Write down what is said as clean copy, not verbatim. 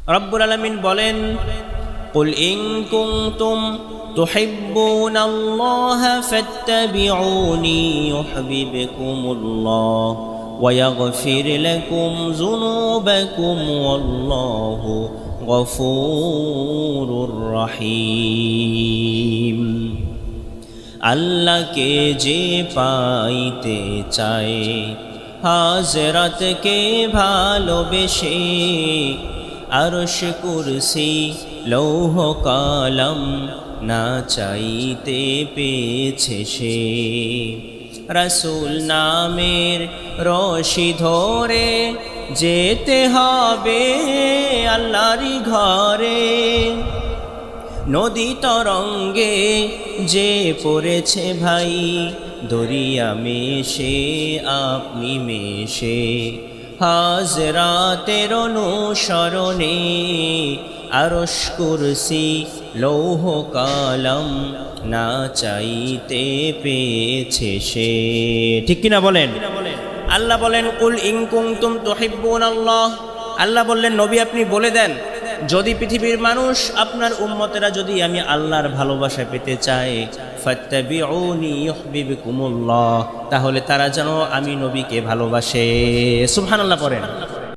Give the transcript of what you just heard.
রব্বুল আলামিন বলেন, কুল ইন কুনতুম তুহিব্বুনাল্লাহা ফাত্তাবিউনি ইউহিব্বুকুমুল্লাহ ওয়া ইয়াগফির লাকুম যুনুবাকুম ওয়াল্লাহু গফুরুর রহিম। আল্লাহকে যে পাইতে চায়, হাজরাতকে ভালোবেসে, আরশ কুরসি লৌহ কলম না চাইতে পেয়েছে সে। রাসূল নামের রশি ধরে যেতে হবে আল্লাহরই ঘরে। নদী তরঙ্গে যে পড়েছে ভাই, দরিয়া মেশে আপনি মেশে, হাজরাতের অনুসরণে আরশ কুরসি লৌহ কলম না চাইতে পেয়েছে সে। ঠিক কিনা বলেন? আল্লাহ বলেন, কুল ইন কুনতুম তুহিব্বুনাল্লাহ। আল্লাহ বললেন, নবী আপনি বলে দেন, যদি পৃথিবীর মানুষ আপনার উম্মতেরা যদি আমি আল্লাহর ভালোবাসা পেতে চায়, ফাত্তাবিউনি ইউহিব্বুকুমুল্লাহ, তাহলে তারা যেন আমি নবীকে ভালোবাসে। সুবহানাল্লাহ পড়েন।